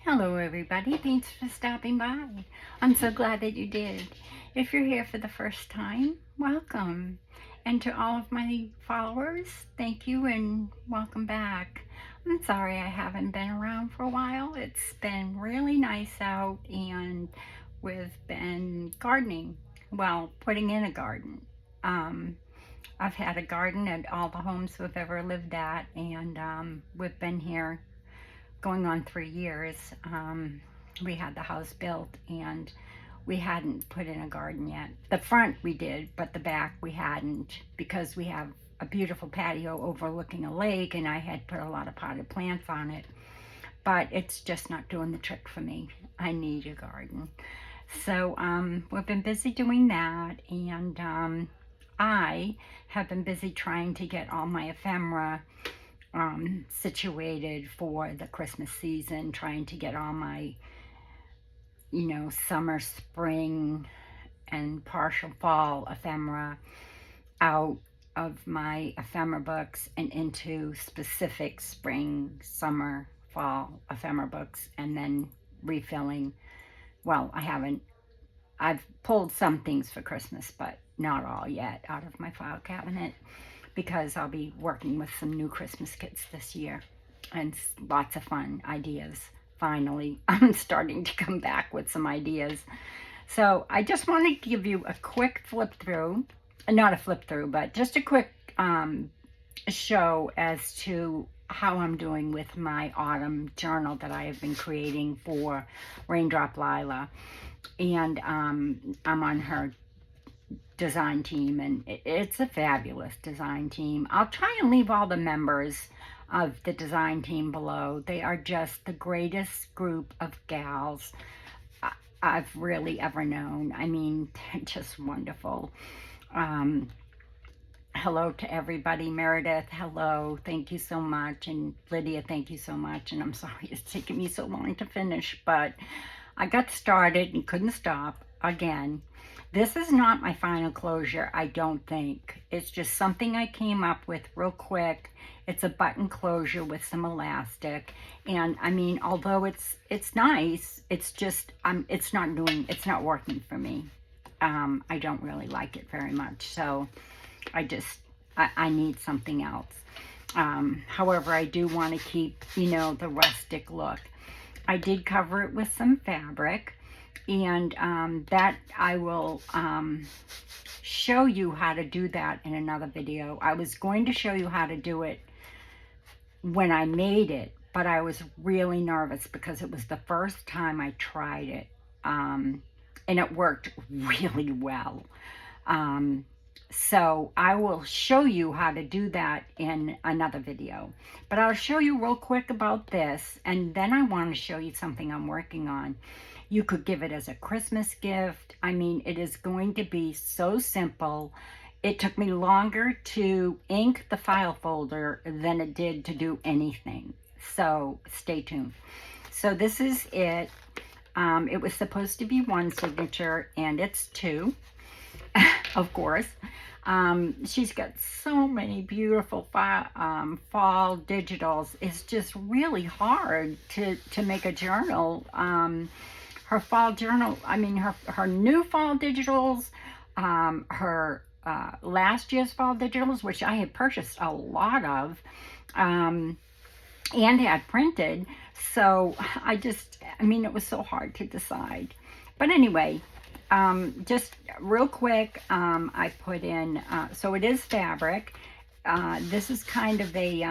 Hello everybody, thanks for stopping by. I'm so glad that you did. If you're here for the first time, welcome. And to all of my followers, thank you and welcome back. I'm sorry I haven't been around for a while. It's been really nice out and we've been gardening. Well, putting in a garden. Um, I've had a garden at all the homes we've ever lived at, and we've been here going on 3 years. We had the house built and we hadn't put in a garden yet. The front we did, but the back we hadn't, because we have a beautiful patio overlooking a lake and I had put a lot of potted plants on it. But it's just not doing the trick for me. I need a garden. So we've been busy doing that, and I have been busy trying to get all my ephemera situated for the Christmas season, trying to get all my, summer, spring, and partial fall ephemera out of my ephemera books and into specific spring, summer, fall ephemera books, and then refilling. Well, I've pulled some things for Christmas, but not all yet out of my file cabinet, because I'll be working with some new Christmas kits this year and lots of fun ideas. Finally, I'm starting to come back with some ideas. So I just wanted to give you a quick flip through, not a flip through, but just a quick show as to how I'm doing with my autumn journal that I have been creating for Raindrop Lila. And I'm on her design team, and it's a fabulous design team. I'll try and leave all the members of the design team below. They are just the greatest group of gals I've really ever known. I mean, they're just wonderful. Hello to everybody. Meredith, hello, thank you so much. And Lydia, thank you so much. And I'm sorry it's taken me so long to finish, but I got started and couldn't stop again. This is not my final closure, I don't think. It's just something I came up with real quick. It's a button closure with some elastic. And I mean, although it's nice, it's just, it's not working for me. I don't really like it very much. So I need something else. However, I do want to keep, the rustic look. I did cover it with some fabric, and that I will show you how to do that in another video. I was going to show you how to do it when I made it, but I was really nervous because it was the first time I tried it, and it worked really well. So I will show you how to do that in another video. But I'll show you real quick about this, and then I want to show you something I'm working on. You could give it as a Christmas gift. I mean, it is going to be so simple. It took me longer to ink the file folder than it did to do anything. So stay tuned. So this is it. It was supposed to be one signature, and it's two. Of course. She's got so many beautiful fall digitals. It's just really hard to make a journal. Her fall journal, I mean, her new fall digitals, her last year's fall digitals, which I had purchased a lot of, and had printed. So I mean, it was so hard to decide. But anyway, just real quick, I put in, so it is fabric. This is kind of a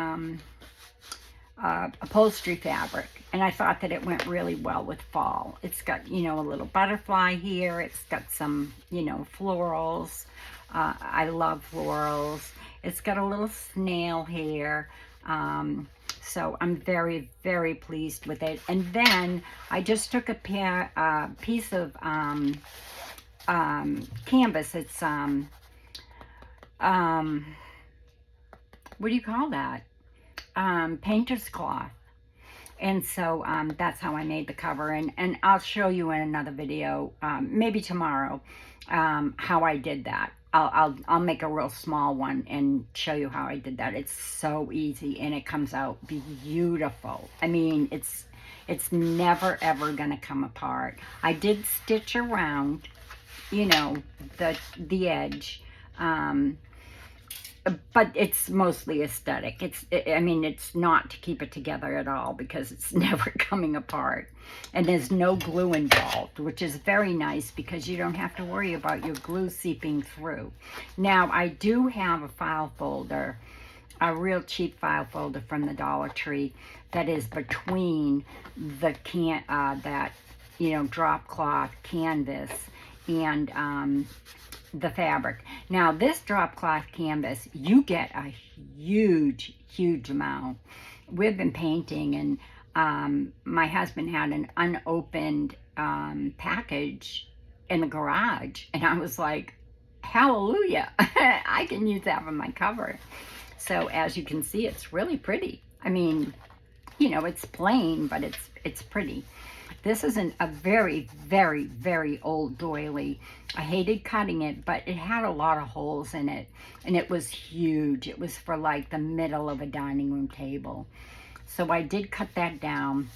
upholstery fabric, and I thought that it went really well with fall. It's got, a little butterfly here. It's got some, florals. I love florals. It's got a little snail here. So I'm very, very pleased with it. And then I just took a piece of canvas. It's what do you call that? Painter's cloth. And so that's how I made the cover. And I'll show you in another video, maybe tomorrow, how I did that. I'll make a real small one and show you how I did that. It's so easy, and it comes out beautiful. I mean, It's never ever gonna come apart. I did stitch around, you know, the edge, but it's mostly aesthetic. I mean, it's not to keep it together at all because it's never coming apart. And there's no glue involved, which is very nice because you don't have to worry about your glue seeping through. Now, I do have a file folder, a real cheap file folder from the Dollar Tree that is between the drop cloth canvas and the fabric. Now, this drop cloth canvas, you get a huge amount. We've been painting, and my husband had an unopened package in the garage, and I was like, hallelujah, I can use that for my cover. So as you can see, it's really pretty. I mean, you know, it's plain, but it's pretty. This is a very old doily. I hated cutting it, but it had a lot of holes in it, and it was huge. It was for like the middle of a dining room table. So I did cut that down,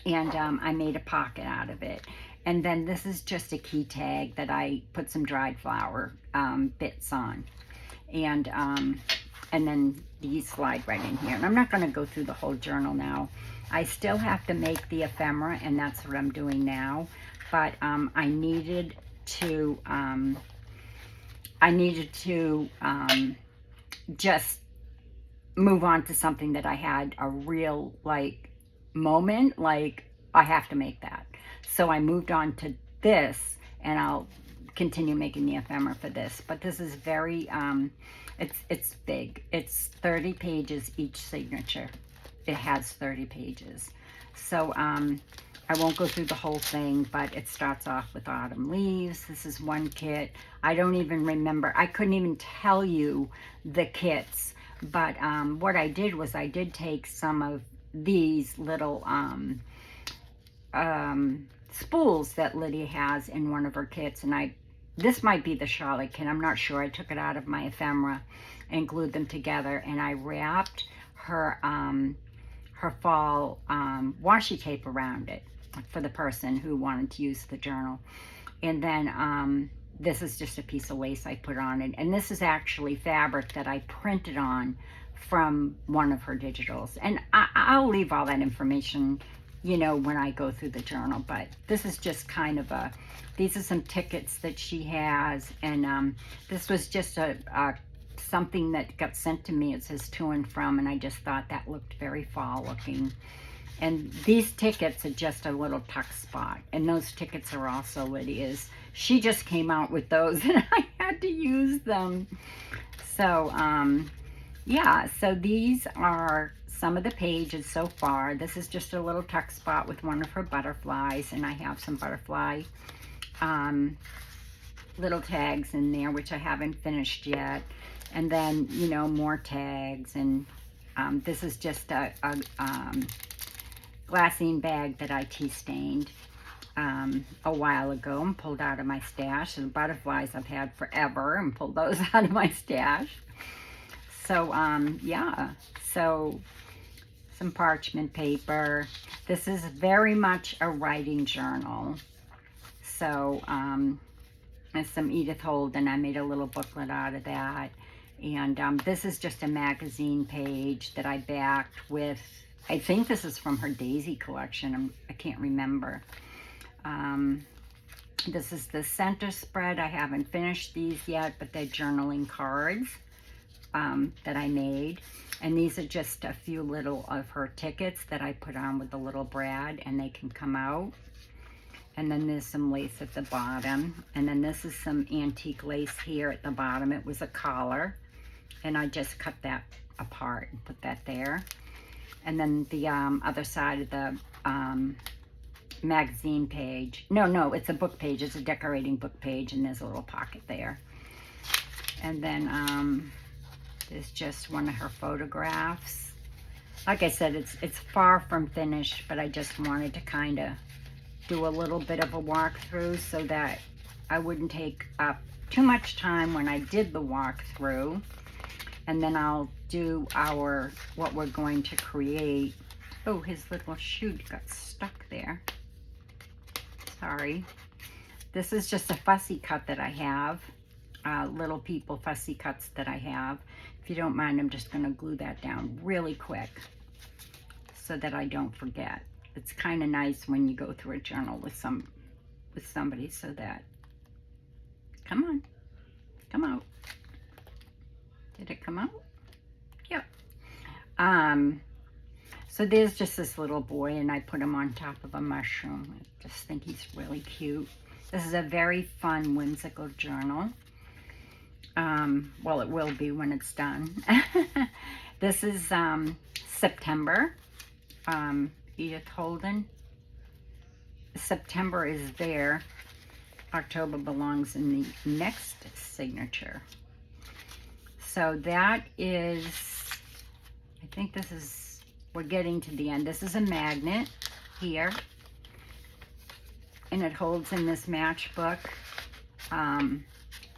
and I made a pocket out of it. And then this is just a key tag that I put some dried flower bits on. And then these slide right in here. And I'm not going to go through the whole journal now. I still have to make the ephemera, and that's what I'm doing now. But I needed to just move on to something that I had a real moment, like I have to make that. So I moved on to this, and I'll continue making the ephemera for this. But this is very it's big. It's 30 pages each signature. It has 30 pages. So I won't go through the whole thing, but it starts off with autumn leaves. This is one kit. I don't even remember. I couldn't even tell you the kits. But what I did was I did take some of these little spools that Lydia has in one of her kits, and this might be the Charlotte kit, I'm not sure. I took it out of my ephemera and glued them together, and I wrapped her fall washi tape around it for the person who wanted to use the journal. And then this is just a piece of lace I put on it, and this is actually fabric that I printed on from one of her digitals. And I'll leave all that information, you know, when I go through the journal. But this is just kind of these are some tickets that she has, and this was just something that got sent to me. It says to and from, and I just thought that looked very fall looking. And these tickets are just a little tuck spot, and those tickets are also Lydia's. She just came out with those, and I had to use them. So yeah, so these are some of the pages so far. This is just a little tuck spot with one of her butterflies, and I have some butterfly little tags in there, which I haven't finished yet. And then, you know, more tags. And this is just a glassine bag that I tea stained a while ago and pulled out of my stash. And the butterflies I've had forever, and pulled those out of my stash. So yeah, so some parchment paper. This is very much a writing journal. So and some Edith Holden. I made a little booklet out of that. And this is just a magazine page that I backed with, I think this is from her Daisy collection. I can't remember. This is the center spread. I haven't finished these yet, but they're journaling cards that I made. And these are just a few little of her tickets that I put on with the little brad, and they can come out. And then there's some lace at the bottom. And then this is some antique lace here at the bottom. It was a collar, and I just cut that apart and put that there. And then the other side of the magazine page. No, it's a book page. It's a decorating book page, and there's a little pocket there. And then there's just one of her photographs. Like I said, it's far from finished, but I just wanted to kind of do a little bit of a walkthrough so that I wouldn't take up too much time when I did the walkthrough. And then I'll do what we're going to create Oh, his little shoe got stuck there. Sorry. This is just a fussy cut that I have. Little people fussy cuts that I have. If you don't mind, I'm just going to glue that down really quick so that I don't forget. It's kind of nice when you go through a journal with somebody so that, come on, come out. Did it come out? Yep. So there's just this little boy, and I put him on top of a mushroom. I just think he's really cute. This is a very fun, whimsical journal. Well, it will be when it's done. This is September. Edith Holden. September is there. October belongs in the next signature. So that is, I think this is, we're getting to the end. This is a magnet here. And it holds in this matchbook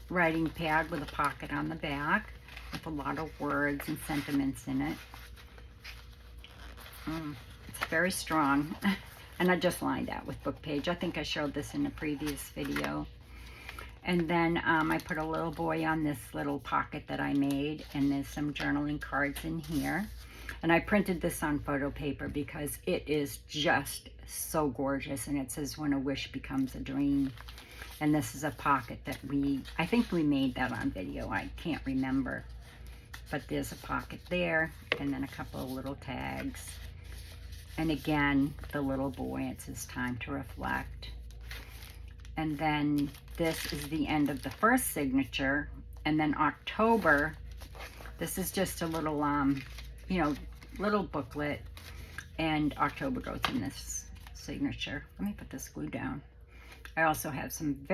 writing pad with a pocket on the back with a lot of words and sentiments in it. It's very strong. And I just lined that with book page. I think I showed this in a previous video. And then I put a little boy on this little pocket that I made, and there's some journaling cards in here. And I printed this on photo paper because it is just so gorgeous, and it says, when a wish becomes a dream. And this is a pocket that I think we made that on video. I can't remember. But there's a pocket there, and then a couple of little tags. And again, the little boy, it says time to reflect. And then this is the end of the first signature. And then October, this is just a little, you know, little booklet. And October goes in this signature. Let me put this glue down. I also have some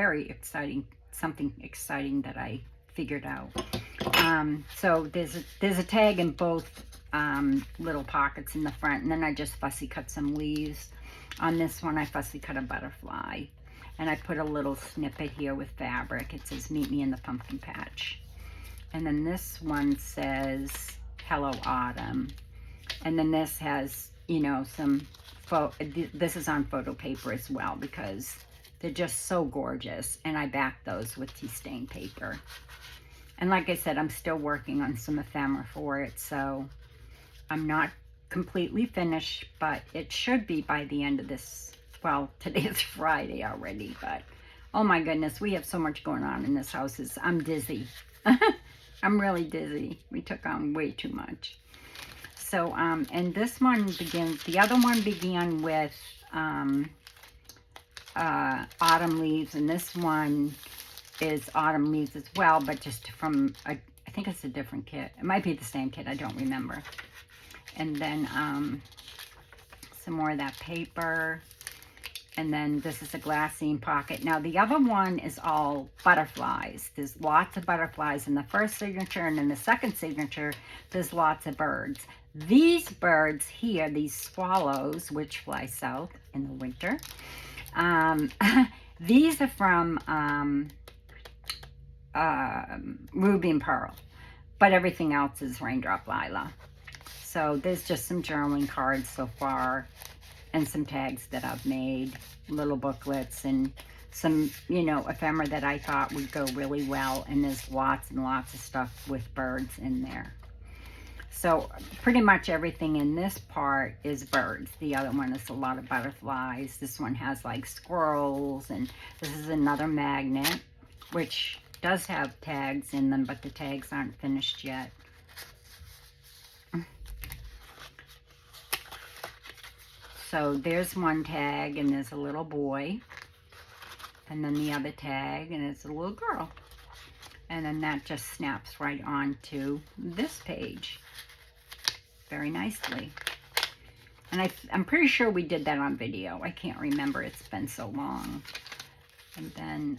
something exciting that I figured out. So there's a tag in both little pockets in the front, and then I just fussy cut some leaves. On this one, I fussy cut a butterfly, and I put a little snippet here with fabric. It says, meet me in the pumpkin patch. And then this one says, hello autumn. And then this has, you know, this is on photo paper as well because they're just so gorgeous, and I backed those with tea stain paper. And like I said, I'm still working on some ephemera for it, so I'm not completely finished, but it should be by the end of this. Well, today is Friday already, but oh my goodness, we have so much going on in this house. I'm dizzy. I'm really dizzy. We took on way too much. So, and this one begins, the other one began with autumn leaves, and this one is autumn leaves as well, but just from, I think it's a different kit. It might be the same kit, I don't remember. And then some more of that paper. And then this is a glassine pocket. Now the other one is all butterflies. There's lots of butterflies in the first signature, and in the second signature, there's lots of birds. These birds here, these swallows, which fly south in the winter, these are from Ruby and Pearl, but everything else is Raindrop, Lila. So there's just some journaling cards so far, and some tags that I've made, little booklets, and some, you know, ephemera that I thought would go really well. And there's lots and lots of stuff with birds in there. So pretty much everything in this part is birds. The other one is a lot of butterflies. This one has like squirrels, and this is another magnet, which does have tags in them, but the tags aren't finished yet. So there's one tag, and there's a little boy, and then the other tag, and it's a little girl. And then that just snaps right onto this page very nicely. And I'm pretty sure we did that on video. I can't remember, it's been so long. And then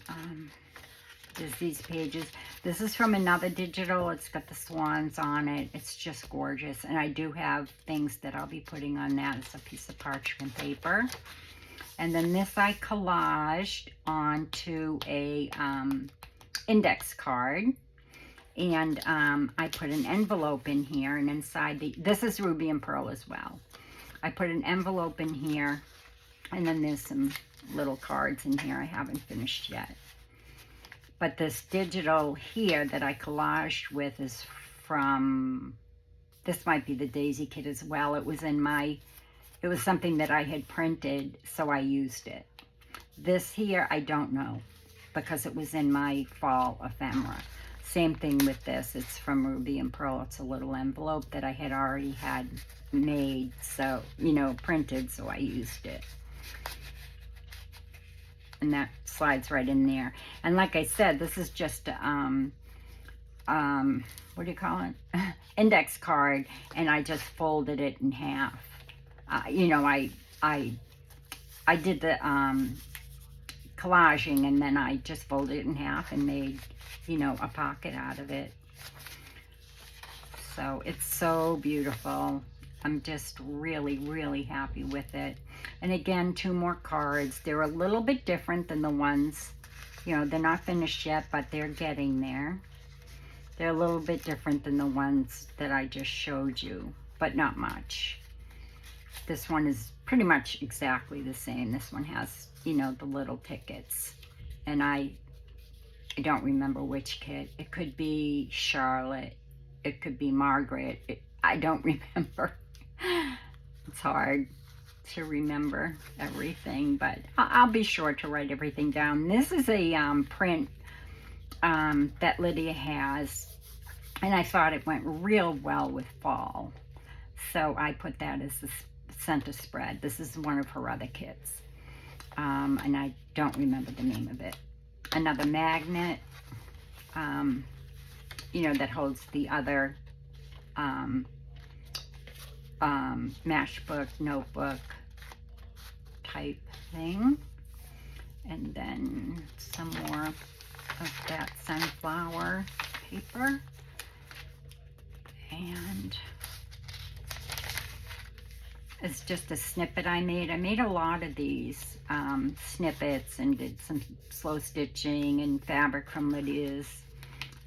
there's these pages. This is from another digital. It's got the swans on it. It's just gorgeous. And I do have things that I'll be putting on that. It's a piece of parchment paper. And then this I collaged onto a index card. And I put an envelope in here. And inside this is Ruby and Pearl as well. I put an envelope in here, and then there's some little cards in here I haven't finished yet. But this digital here that I collaged with is from, this might be the Daisy Kit as well. It was something that I had printed, so I used it. This here, I don't know, because it was in my fall ephemera. Same thing with this. It's from Ruby and Pearl. It's a little envelope that I had already had made, so, you know, printed, so I used it. And that slides right in there. And like I said, this is just what do you call it? Index card, and I just folded it in half. You know, I did the collaging, and then I just folded it in half and made, you know, a pocket out of it. So it's so beautiful. I'm just really, really happy with it. And again, 2 more cards. They're a little bit different than the ones, you know, they're not finished yet, but they're getting there. They're a little bit different than the ones that I just showed you, but not much. This one is pretty much exactly the same. This one has, you know, the little tickets. And I don't remember which kit. It could be Charlotte. It could be Margaret. I don't remember. It's hard to remember everything, but I'll be sure to write everything down. This is a print that Lydia has, and I thought it went real well with fall, so I put that as the center spread. This is one of her other kits, and I don't remember the name of it. Another magnet, you know, that holds the other matchbook, notebook type thing. And then some more of that sunflower paper. And it's just a snippet I made. I made a lot of these snippets and did some slow stitching and fabric from Lydia's.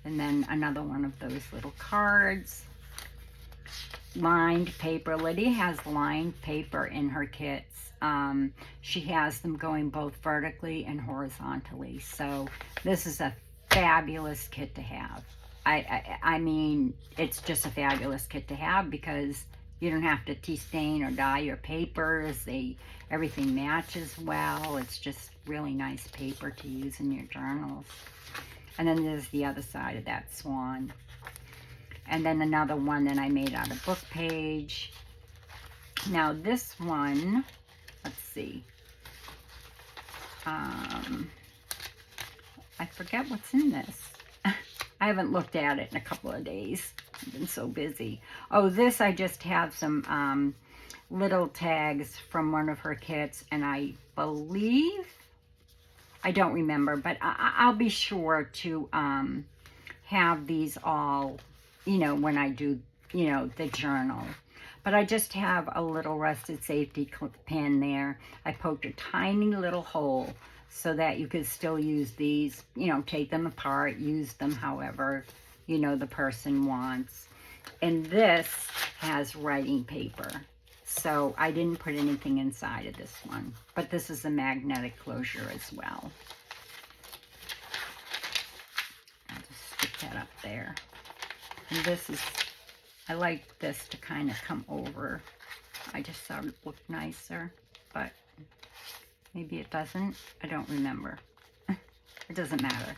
And then another one of those little cards. Lined paper. Lydia has lined paper in her kits. She has them going both vertically and horizontally. So this is a fabulous kit to have. I mean, it's just a fabulous kit to have because you don't have to tea stain or dye your papers. Everything matches well. It's just really nice paper to use in your journals. And then there's the other side of that swan. And then another one that I made out of book page. Now this one, let's see. I forget what's in this. I haven't looked at it in a couple of days. I've been so busy. Oh, this I just have some little tags from one of her kits, and I believe, I don't remember, but I'll be sure to have these all, you know, when I do, you know, the journal. But I just have a little rusted safety pin there. I poked a tiny little hole so that you could still use these, you know, take them apart, use them however, you know, the person wants. And this has writing paper. So I didn't put anything inside of this one. But this is a magnetic closure as well. I'll just stick that up there. And this is, I like this to kind of come over. I just thought it looked nicer, but maybe it doesn't. I don't remember. It doesn't matter.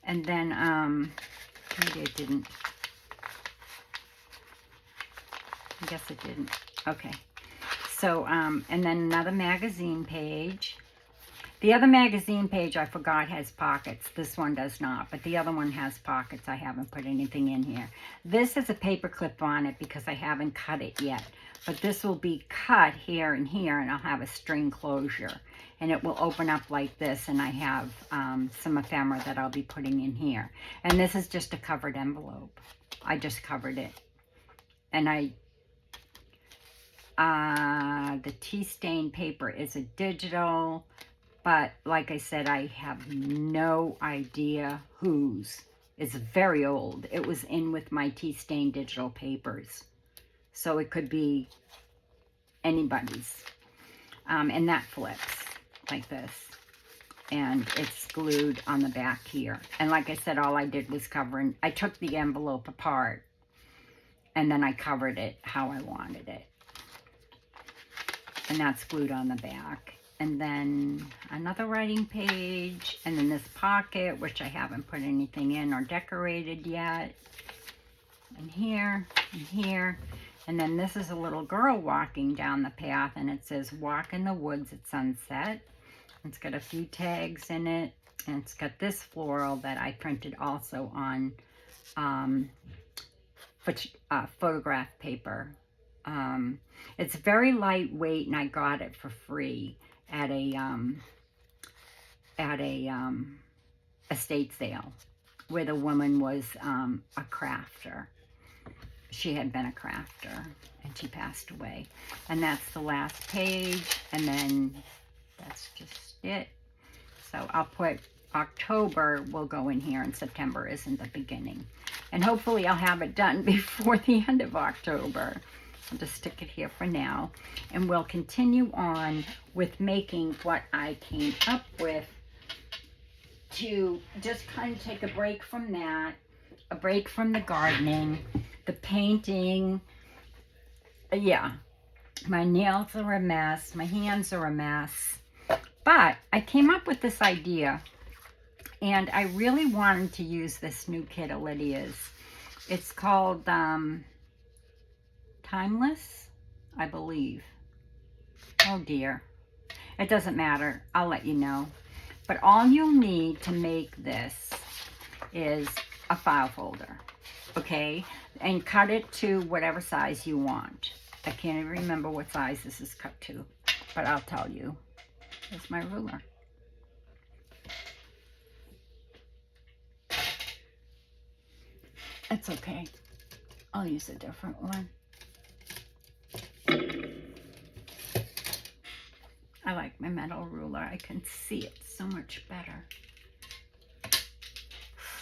And then, maybe it didn't. I guess it didn't. Okay. So, and then another magazine page. The other magazine page, I forgot, has pockets. This one does not, but the other one has pockets. I haven't put anything in here. This has a paper clip on it because I haven't cut it yet. But this will be cut here and here, and I'll have a string closure. And it will open up like this, and I have some ephemera that I'll be putting in here. And this is just a covered envelope. I just covered it. And the tea stain paper is a digital. But like I said, I have no idea whose. It's very old. It was in with my tea stain digital papers. So it could be anybody's. And that flips like this. And it's glued on the back here. And like I said, all I did was I took the envelope apart and then I covered it how I wanted it. And that's glued on the back. And then another writing page, and then this pocket, which I haven't put anything in or decorated yet. And here, and here. And then this is a little girl walking down the path, and it says, "Walk in the woods at sunset." It's got a few tags in it, and it's got this floral that I printed also on photograph paper. It's very lightweight, and I got it for free at a estate sale where the woman was a crafter. She had been a crafter, and she passed away. And that's the last page, and then that's just it. So I'll put October will go in here, and September isn't the beginning. And hopefully I'll have it done before the end of October. I'll just stick it here for now. And we'll continue on with making what I came up with to just kind of take a break from that, a break from the gardening, the painting. Yeah, my nails are a mess, my hands are a mess. But I came up with this idea, and I really wanted to use this new kit of Lydia's. It's called Timeless, I believe. Oh dear. It doesn't matter. I'll let you know. But all you'll need to make this is a file folder, okay? And cut it to whatever size you want. I can't even remember what size this is cut to, but I'll tell you. Here's my ruler. It's okay. I'll use a different one. I like my metal ruler. I can see it so much better.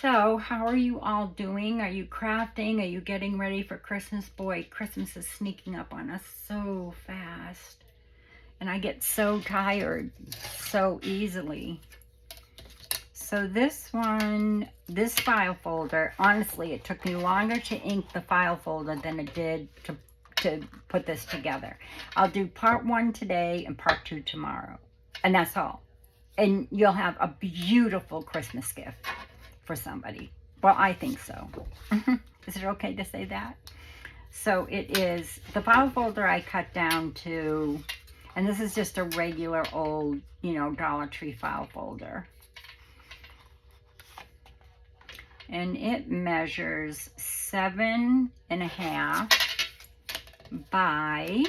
So, how are you all doing? Are you crafting? Are you getting ready for Christmas? Boy, Christmas is sneaking up on us so fast. And I get so tired so easily. So this one, this file folder, honestly, it took me longer to ink the file folder than it did to put this together. I'll do part 1 today and part 2 tomorrow. And that's all. And you'll have a beautiful Christmas gift for somebody. Well, I think so. Is it okay to say that? So it is, the file folder I cut down to, and this is just a regular old, you know, Dollar Tree file folder. And it measures 7.5 by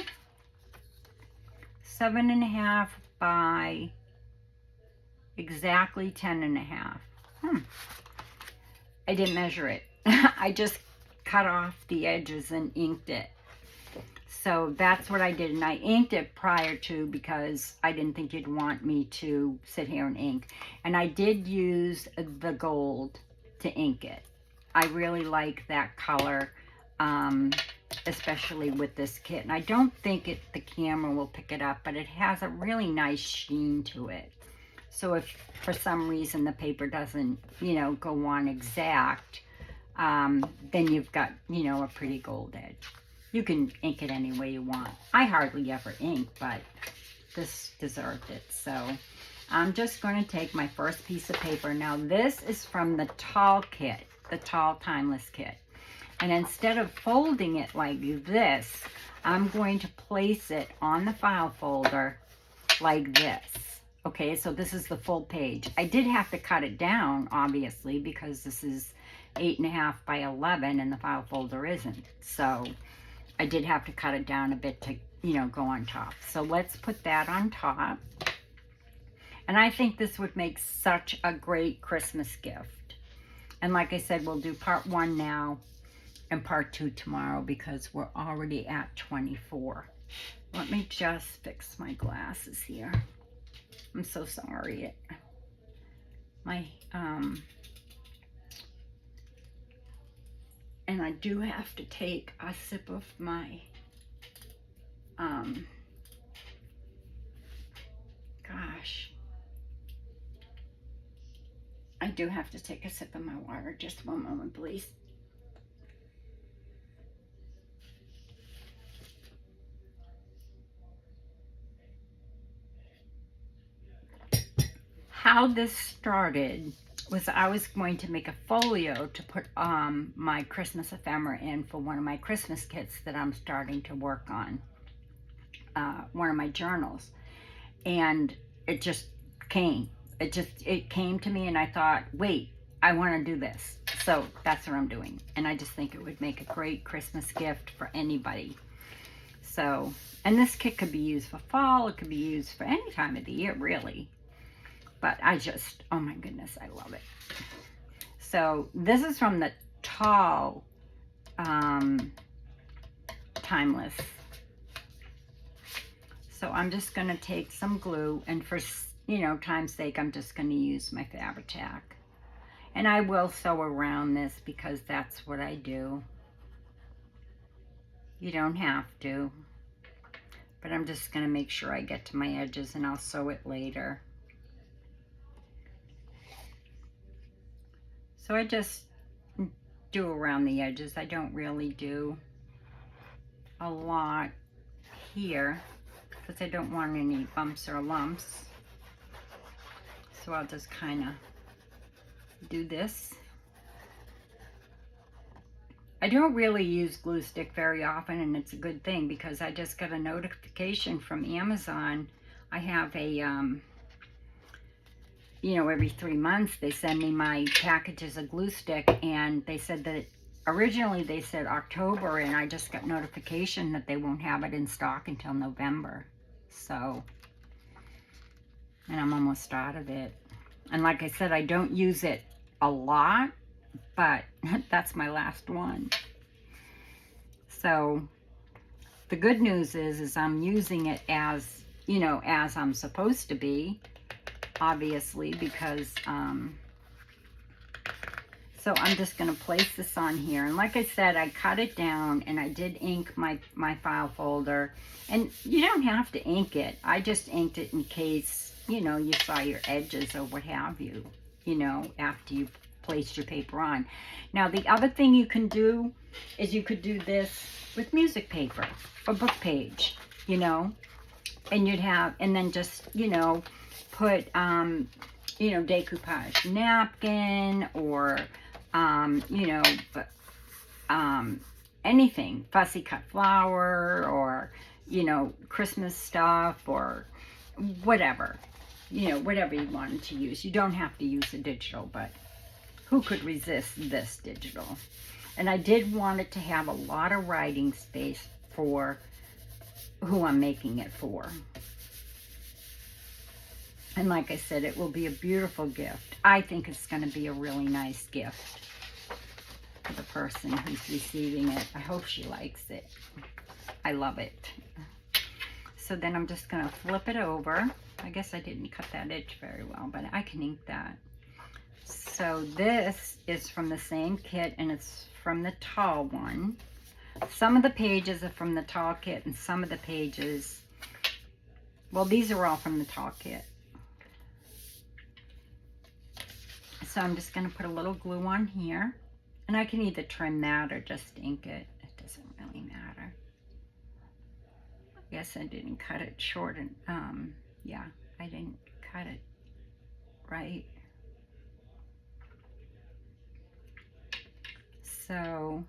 7.5 by exactly 10.5. I didn't measure it. I just cut off the edges and inked it. So that's what I did, and I inked it prior to because I didn't think you'd want me to sit here and ink. And I did use the gold to ink it. I really like that color, especially with this kit. And I don't think the camera will pick it up, but it has a really nice sheen to it. So if for some reason the paper doesn't, you know, go on exact, then you've got, you know, a pretty gold edge. You can ink it any way you want. I hardly ever ink, but this deserved it. So I'm just going to take my first piece of paper. Now this is from the tall kit, the tall timeless kit. And instead of folding it like this, I'm going to place it on the file folder like this. Okay, so this is the full page. I did have to cut it down, obviously, because this is 8.5 by 11 and the file folder isn't. So I did have to cut it down a bit to, you know, go on top. So let's put that on top. And I think this would make such a great Christmas gift. And like I said, we'll do part 1 now and part 2 tomorrow because we're already at 24. Let me just fix my glasses here. I'm so sorry. And I do have to take a sip of my gosh. I do have to take a sip of my water. Just one moment, please. How this started was I was going to make a folio to put my Christmas ephemera in for one of my Christmas kits that I'm starting to work on, one of my journals. And it just came. It came to me, and I thought, wait, I want to do this. So that's what I'm doing. And I just think it would make a great Christmas gift for anybody. So, and this kit could be used for fall. It could be used for any time of the year, really. But I just, oh my goodness, I love it. So this is from the tall Timeless. So I'm just going to take some glue, and for, time's sake, I'm just going to use my Fabri-Tac. And I will sew around this because that's what I do. You don't have to. But I'm just going to make sure I get to my edges, and I'll sew it later. So I just do around the edges. I don't really do a lot here because I don't want any bumps or lumps. So I'll just kind of do this. I don't really use glue stick very often, and it's a good thing because I just got a notification from Amazon. I have a, every 3 months they send me my packages of glue stick, and they said that originally they said October, and I just got notification that they won't have it in stock until November. So, and I'm almost out of it. And like I said, I don't use it a lot, but that's my last one. So the good news is I'm using it as, as I'm supposed to be, obviously, because, so I'm just going to place this on here. And like I said, I cut it down, and I did ink my file folder. And you don't have to ink it. I just inked it in case, you saw your edges or what have you, after you placed your paper on. Now, the other thing you can do is you could do this with music paper or book page, and you'd have, and then just, put, decoupage napkin or, anything, fussy cut flower or, Christmas stuff or whatever, whatever you wanted to use. You don't have to use a digital, but who could resist this digital? And I did want it to have a lot of writing space for who I'm making it for. And like I said, it will be a beautiful gift. I think it's going to be a really nice gift for the person who's receiving it. I hope she likes it. I love it. So then I'm just going to flip it over. I guess I didn't cut that edge very well, but I can ink that. So this is from the same kit, and it's from the tall one. Some of the pages are from the tall kit, and some of the pages, well, these are all from the tall kit. So I'm just going to put a little glue on here, and I can either trim that or just ink it. It doesn't really matter. I guess I didn't cut it short, and yeah, I didn't cut it right. So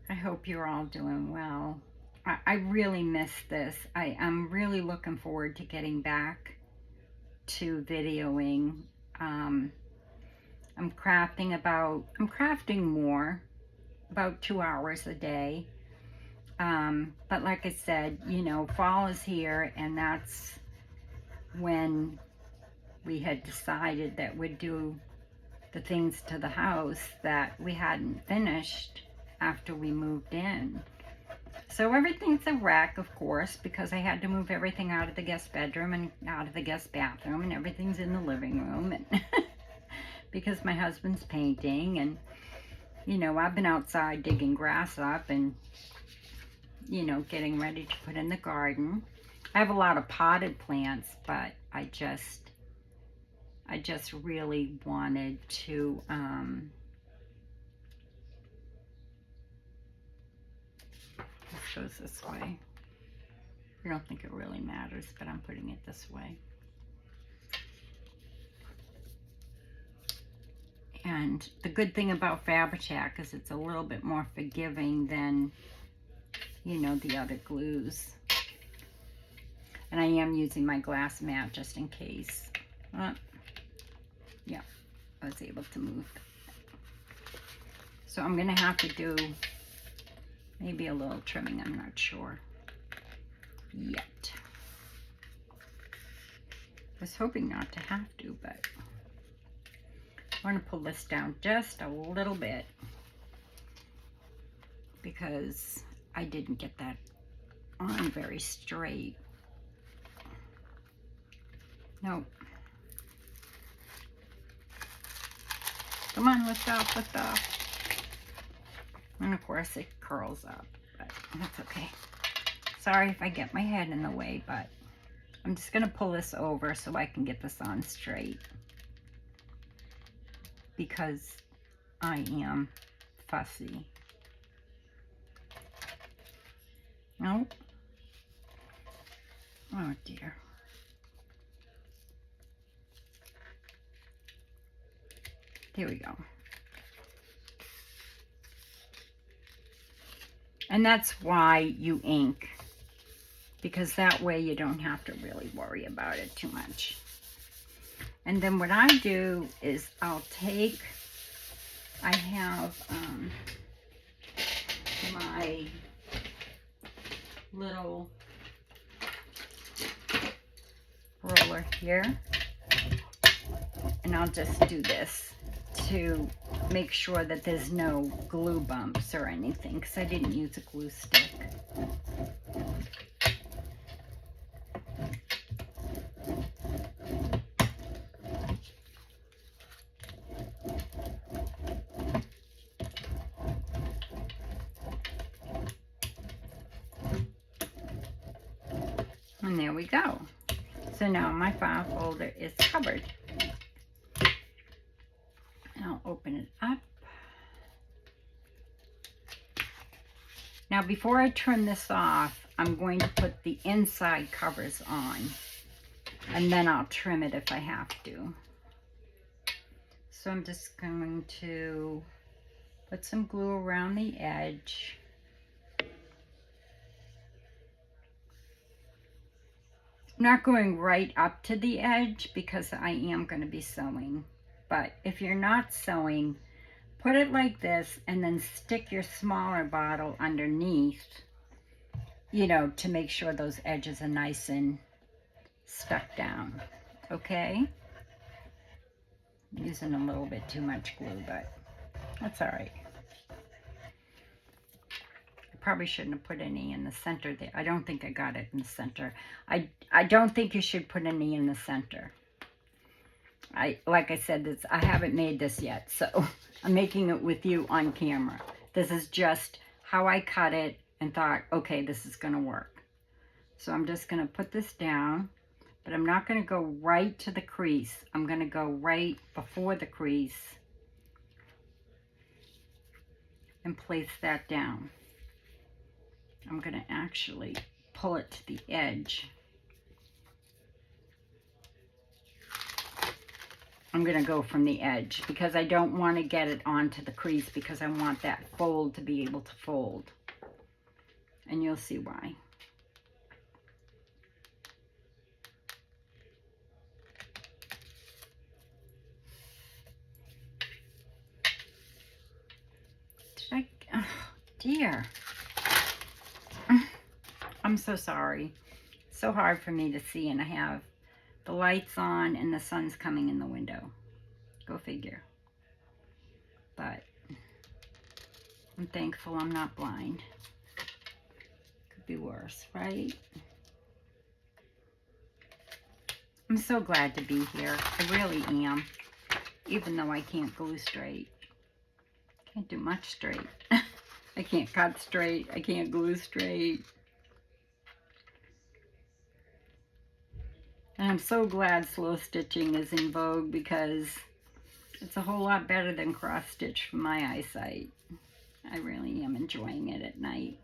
I hope you're all doing well. I really miss this. I'm really looking forward to getting back to videoing. I'm crafting more, about 2 hours a day. But like I said, fall is here, and that's when we had decided that we'd do the things to the house that we hadn't finished after we moved in. So everything's a wreck, of course, because I had to move everything out of the guest bedroom and out of the guest bathroom, and everything's in the living room, and because my husband's painting, and I've been outside digging grass up and getting ready to put in the garden. I have a lot of potted plants, but I just really wanted to, this goes this way. I don't think it really matters, but I'm putting it this way. And the good thing about Fabri-Tac is it's a little bit more forgiving than, you know, the other glues. And I am using my glass mat just in case. Yeah, I was able to move. So I'm going to have to do maybe a little trimming, I'm not sure yet. I was hoping not to have to, but I want to pull this down just a little bit because I didn't get that on very straight. Nope. Come on, lift off, lift off. And of course it curls up, but that's okay. Sorry if I get my head in the way, but I'm just gonna pull this over so I can get this on straight because I am fussy. Nope. Oh dear. Here we go. And that's why you ink, because that way you don't have to really worry about it too much. And then what I do is I'll take, I have my little roller here, and I'll just do this to make sure that there's no glue bumps or anything, because I didn't use a glue stick. And there we go. So now my file folder is covered. And I'll open it up. Now before I trim this off, I'm going to put the inside covers on. And then I'll trim it if I have to. So I'm just going to put some glue around the edge. I'm not going right up to the edge because I am going to be sewing. But if you're not sewing, put it like this and then stick your smaller bottle underneath, you know, to make sure those edges are nice and stuck down. Okay? I'm using a little bit too much glue, but that's all right. Probably shouldn't have put any in the center there. I don't think I got it in the center. I don't think you should put any in the center. Like I said, I haven't made this yet, so I'm making it with you on camera. This is just how I cut it and thought, okay, this is gonna work. So I'm just gonna put this down, but I'm not gonna go right to the crease. I'm gonna go right before the crease and place that down. I'm going to actually pull it to the edge. I'm going to go from the edge because I don't want to get it onto the crease because I want that fold to be able to fold. And you'll see why. Oh, dear. I'm so sorry. It's so hard for me to see, and I have the lights on and the sun's coming in the window. Go figure. But I'm thankful I'm not blind. Could be worse, right? I'm so glad to be here. I really am. Even though I can't glue straight. Can't do much straight. I can't cut straight. I can't glue straight. And I'm so glad slow stitching is in vogue because it's a whole lot better than cross stitch for my eyesight. I really am enjoying it at night.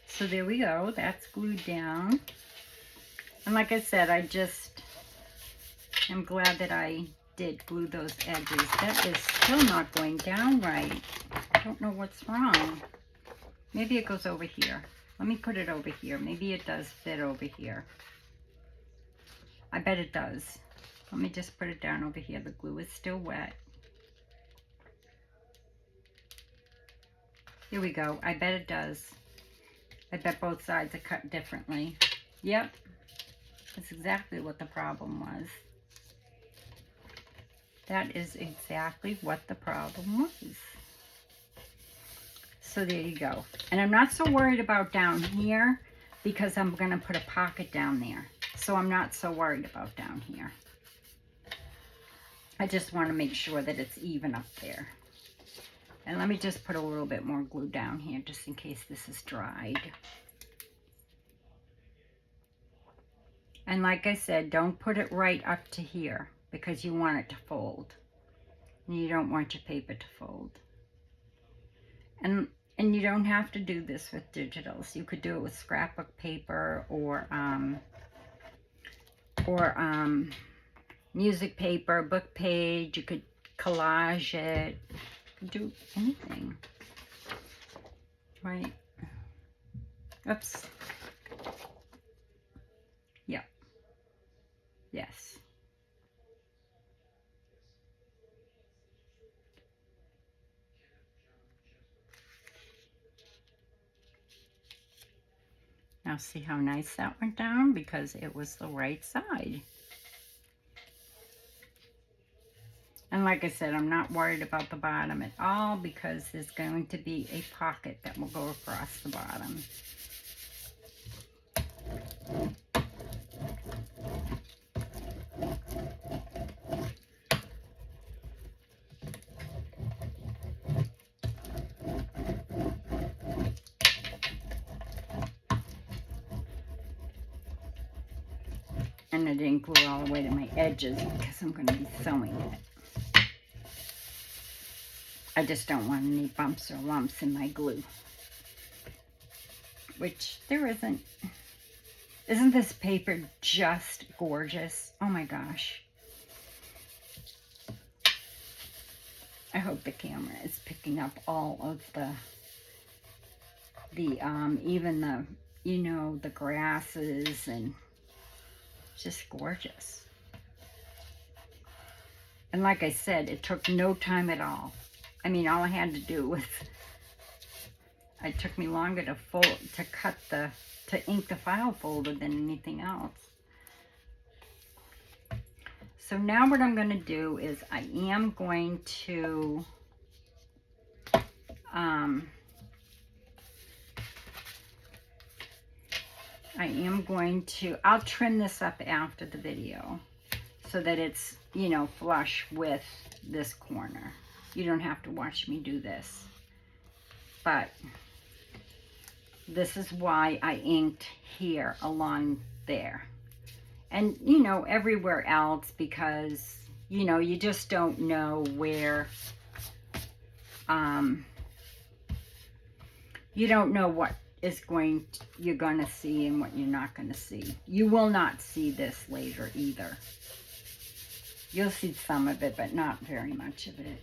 So there we go, that's glued down. And like I said, I'm glad that I did glue those edges. That is still not going down right. I don't know what's wrong. Maybe it goes over here. Let me put it over here. Maybe it does fit over here. I bet it does. Let me just put it down over here. The glue is still wet. Here we go. I bet it does. I bet both sides are cut differently. Yep. That's exactly what the problem was. That is exactly what the problem was. So there you go. And I'm not so worried about down here because I'm going to put a pocket down there. So I'm not so worried about down here. I just want to make sure that it's even up there. And let me just put a little bit more glue down here just in case this is dried. And like I said, don't put it right up to here because you want it to fold. And you don't want your paper to fold. And you don't have to do this with digitals. You could do it with scrapbook paper or music paper, book page. You could collage it. You could do anything. Right? Oops. Yep. Yes. Now see how nice that went down because it was the right side. And like I said, I'm not worried about the bottom at all because there's going to be a pocket that will go across the bottom. And I didn't glue all the way to my edges because I'm going to be sewing it. I just don't want any bumps or lumps in my glue. Which there isn't. Isn't this paper just gorgeous? Oh my gosh. I hope the camera is picking up all of even the, you know, the grasses, and just gorgeous. And like I said, it took no time at all. I mean, all I had to do was, it took me longer to to ink the file folder than anything else. So now what I'm going to do is I am going to I'll trim this up after the video so that it's, you know, flush with this corner. You don't have to watch me do this. But this is why I inked here along there. And, you know, everywhere else because, you know, you just don't know where, you don't know what you're going to see and what you're not going to see. You will not see this later either. You'll see some of it, but not very much of it.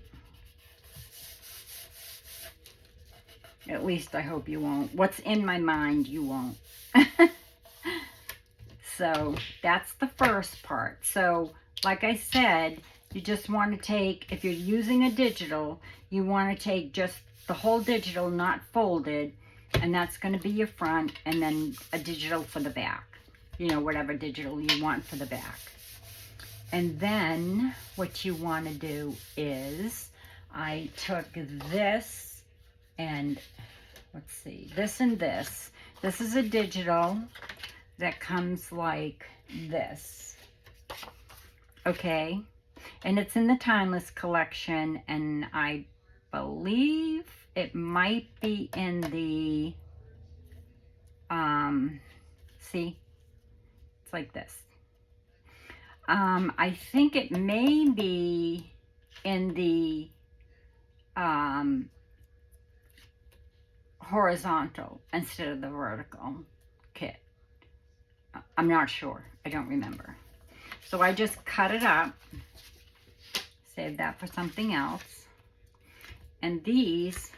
At least I hope you won't. What's in my mind, you won't. So that's the first part. So like I said, you just want to take, if you're using a digital, you want to take just the whole digital, not folded, and that's going to be your front, and then a digital for the back. You know, whatever digital you want for the back. And then what you want to do is, I took this and, let's see, this and this. This is a digital that comes like this. Okay? And it's in the Timeless collection, and I believe it might be in the See? It's like this. I think it may be in the horizontal instead of the vertical kit. I'm not sure. I don't remember. So I just cut it up. Save that for something else. And these,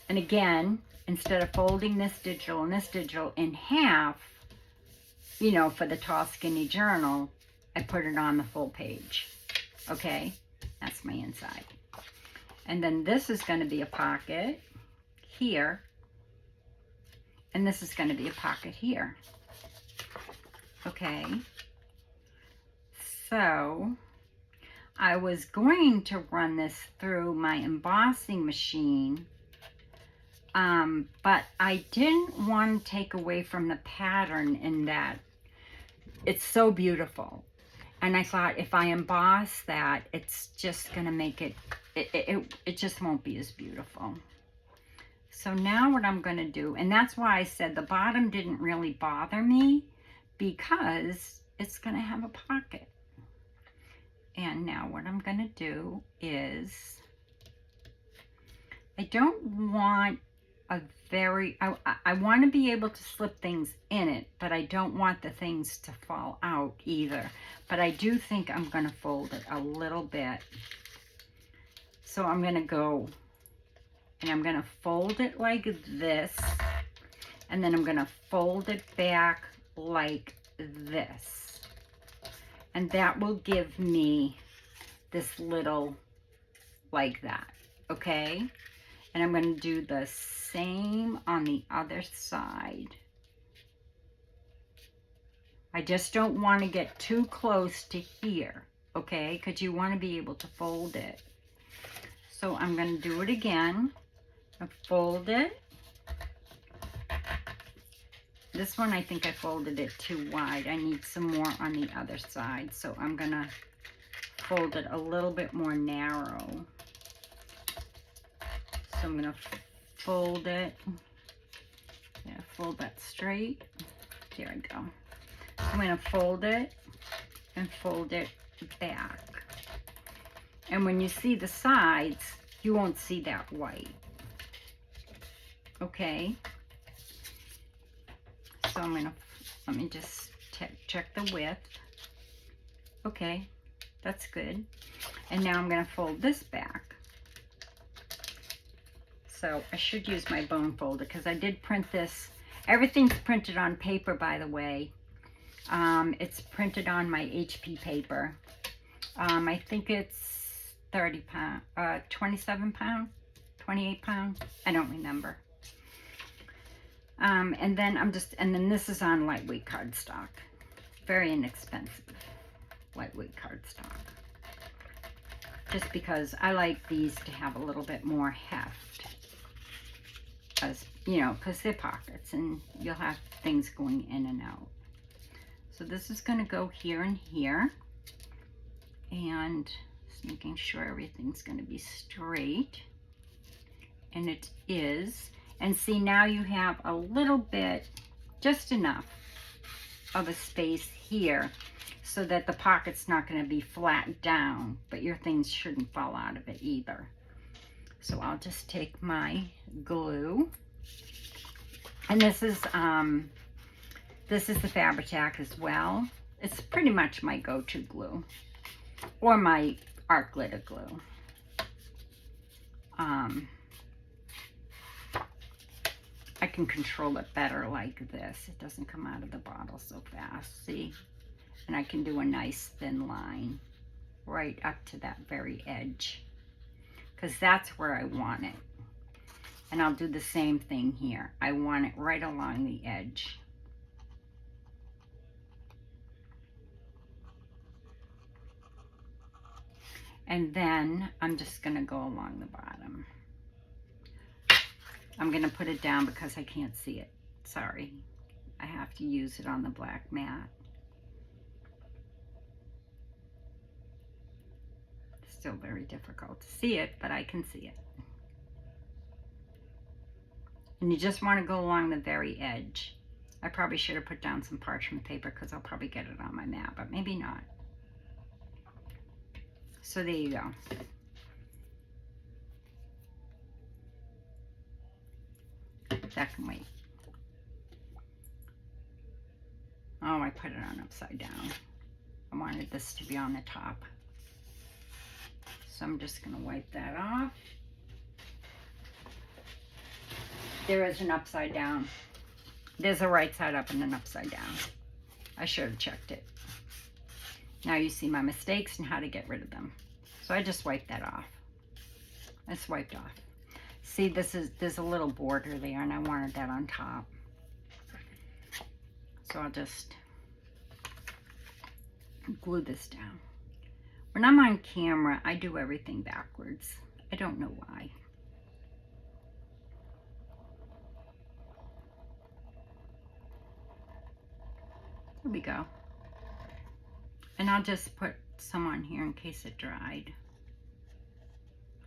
and again, instead of folding this digital and this digital in half, you know, for the tall skinny journal, I put it on the full page. Okay, that's my inside. And then this is going to be a pocket here, and this is going to be a pocket here. Okay, so I was going to run this through my embossing machine, but I didn't want to take away from the pattern in that it's so beautiful. And I thought if I emboss that, it's just going to make it just won't be as beautiful. So now what I'm going to do, and that's why I said the bottom didn't really bother me, because it's going to have a pocket. And now what I'm going to do is, I don't want a very, I want to be able to slip things in it, but I don't want the things to fall out either. But I do think I'm going to fold it a little bit. So I'm going to go, and I'm going to fold it like this, and then I'm going to fold it back like this. And that will give me this little, like that, okay? And I'm going to do the same on the other side. I just don't want to get too close to here, okay? Because you want to be able to fold it. So I'm going to do it again. I fold it. This one, I think I folded it too wide. I need some more on the other side. So I'm going to fold it a little bit more narrow. So I'm going to fold it. Yeah, fold that straight. There we go. I'm going to fold it and fold it back. And when you see the sides, you won't see that white. Okay? So I'm going to, let me just check the width. Okay, that's good. And now I'm going to fold this back. So I should use my bone folder because I did print this. Everything's printed on paper, by the way. It's printed on my HP paper. I think it's 30 pound, 27 pound, 28 pound. I don't remember. And then this is on lightweight cardstock. Very inexpensive lightweight cardstock. Just because I like these to have a little bit more heft. As, you know, because they're pockets and you'll have things going in and out. So this is going to go here and here. And just making sure everything's going to be straight. And it is. And see, now you have a little bit, just enough of a space here so that the pocket's not going to be flat down, but your things shouldn't fall out of it either. So I'll just take my glue. And this is the Fabri-Tac as well. It's pretty much my go-to glue, or my art glitter glue. I can control it better like this. It doesn't come out of the bottle so fast, see? And I can do a nice thin line right up to that very edge, because that's where I want it. And I'll do the same thing here. I want it right along the edge. And then I'm just going to go along the bottom. I'm going to put it down because I can't see it. Sorry. I have to use it on the black mat. Still very difficult to see it, but I can see it. And you just want to go along the very edge. I probably should have put down some parchment paper because I'll probably get it on my map, but maybe not. So there you go. That can wait. Oh, I put it on upside down. I wanted this to be on the top. So I'm just going to wipe that off. There is an upside down. There's a right side up and an upside down. I should have checked it. Now you see my mistakes and how to get rid of them. So I just wiped that off. It's wiped off. See, there's a little border there and I wanted that on top. So I'll just glue this down. When I'm on camera, I do everything backwards. I don't know why. There we go. And I'll just put some on here in case it dried.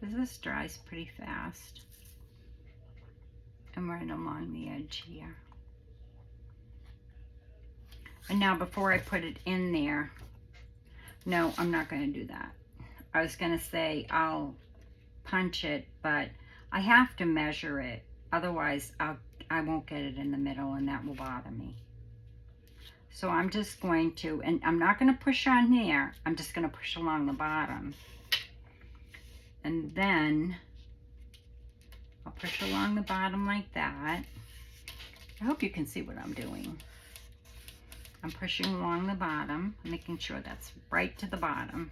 Because this dries pretty fast. And right along the edge here. And now before I put it in there, no, I'm not going to do that. I was going to say I'll punch it, but I have to measure it. Otherwise, I won't get it in the middle and that will bother me. So I'm just going to, and I'm not going to push on there. I'm just going to push along the bottom. And then I'll push along the bottom like that. I hope you can see what I'm doing. I'm pushing along the bottom, making sure that's right to the bottom.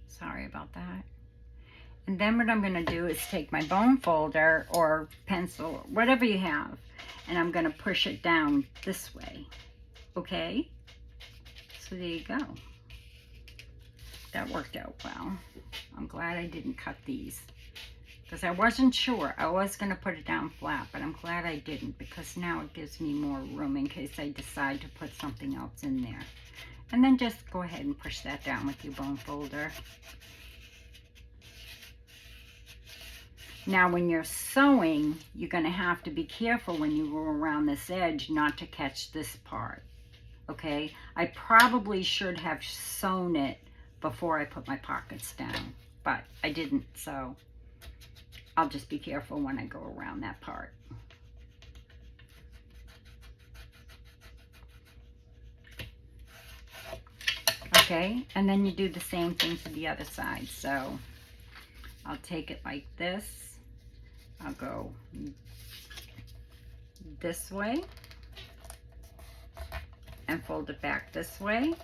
Sorry about that. And then what I'm going to do is take my bone folder or pencil, whatever you have, and I'm going to push it down this way. Okay? So there you go. That worked out well. I'm glad I didn't cut these because I wasn't sure. I was going to put it down flat, but I'm glad I didn't because now it gives me more room in case I decide to put something else in there. And then just go ahead and push that down with your bone folder. Now when you're sewing, you're going to have to be careful when you go around this edge not to catch this part. Okay? I probably should have sewn it before I put my pockets down, but I didn't, so I'll just be careful when I go around that part. Okay, and then you do the same thing to the other side. So I'll take it like this. I'll go this way and fold it back this way.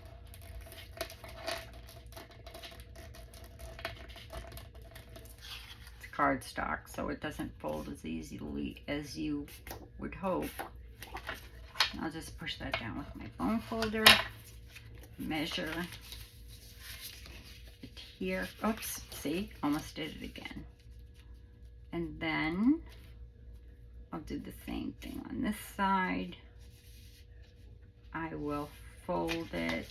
Cardstock, so it doesn't fold as easily as you would hope. I'll just push that down with my bone folder, measure it here. Oops, see, almost did it again. And then I'll do the same thing on this side. I will fold it.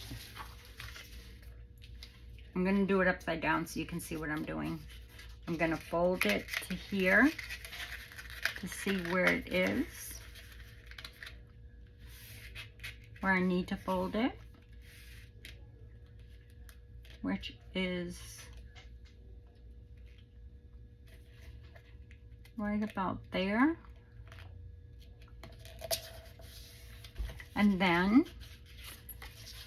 I'm going to do it upside down so you can see what I'm doing. I'm going to fold it to here to see where it is, where I need to fold it, which is right about there. And then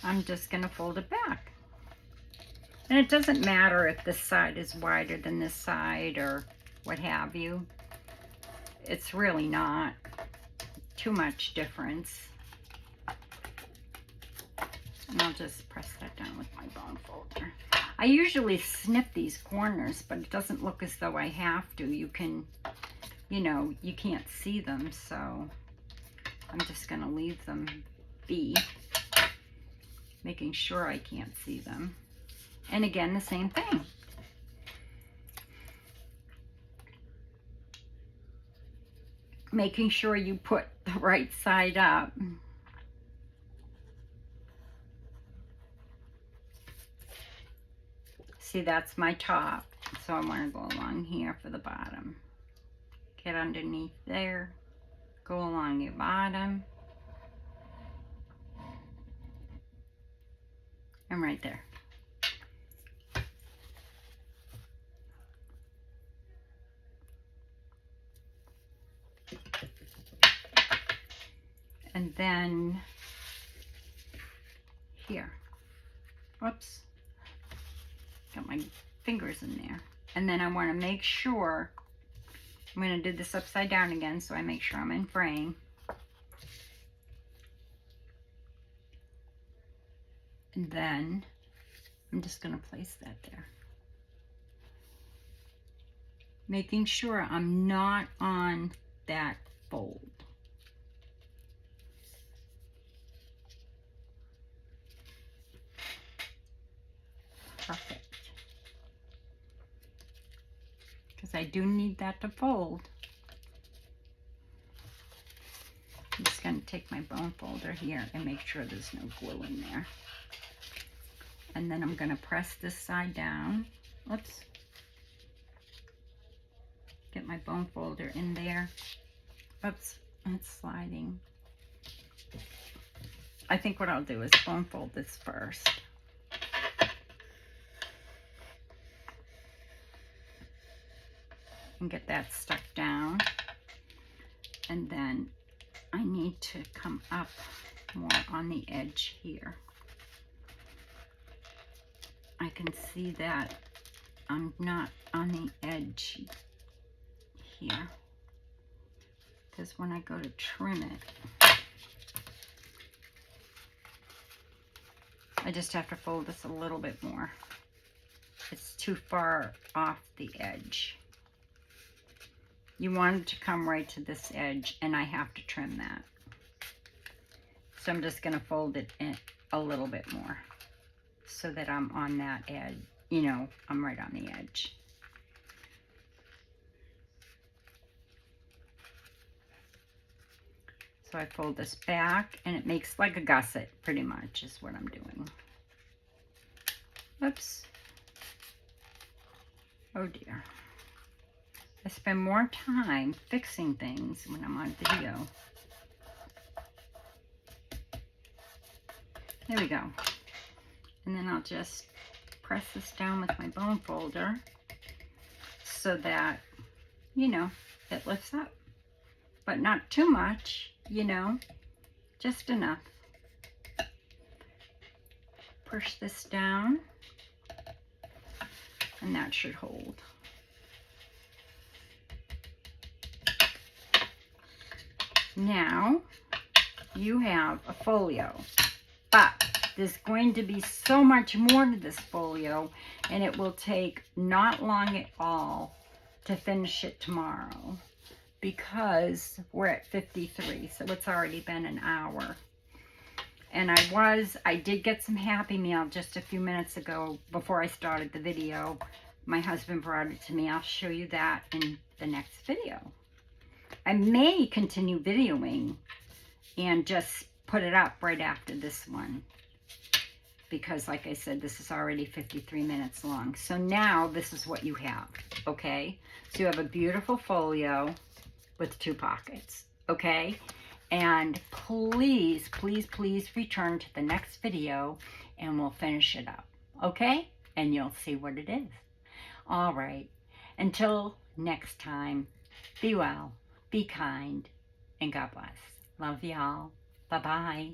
I'm just going to fold it back. And it doesn't matter if this side is wider than this side or what have you. It's really not too much difference. And I'll just press that down with my bone folder. I usually snip these corners, but it doesn't look as though I have to. You can, you know, you can't see them, so I'm just going to leave them be, making sure I can't see them. And again, the same thing. Making sure you put the right side up. see, that's my top. So I want to go along here for the bottom. Get underneath there. Go along your bottom. And right there. And then here. Whoops. Got my fingers in there. And then I want to make sure, I'm going to do this upside down again so I make sure I'm in frame. And then I'm just going to place that there. Making sure I'm not on that fold. Perfect. Because I do need that to fold. I'm just going to take my bone folder here and make sure there's no glue in there. And then I'm going to press this side down. Oops. Get my bone folder in there. Oops, it's sliding. I think what I'll do is bone fold this first. And get that stuck down. And then I need to come up more on the edge here. I can see that I'm not on the edge here, because when I go to trim it, I just have to fold this a little bit more. It's too far off the edge. You want it to come right to this edge, and I have to trim that. So I'm just going to fold it in a little bit more so that I'm on that edge. You know, I'm right on the edge. So I fold this back, and it makes like a gusset, pretty much, is what I'm doing. Oops. Oh dear. I spend more time fixing things when I'm on video. There we go. And then I'll just press this down with my bone folder so that, you know, it lifts up. But not too much, you know, just enough. Push this down, and that should hold. Now you have a folio, but there's going to be so much more to this folio, and it will take not long at all to finish it tomorrow, because we're at 53, so it's already been an hour. And I did get some Happy Meal just a few minutes ago before I started the video. My husband brought it to me. I'll show you that in the next video. I may continue videoing and just put it up right after this one, because like I said, this is already 53 minutes long. So now this is what you have, okay? So you have a beautiful folio with 2 pockets, okay? And please, please, please return to the next video and we'll finish it up, okay? And you'll see what it is. All right, until next time, be well, be kind, and God bless. Love y'all. Bye-bye.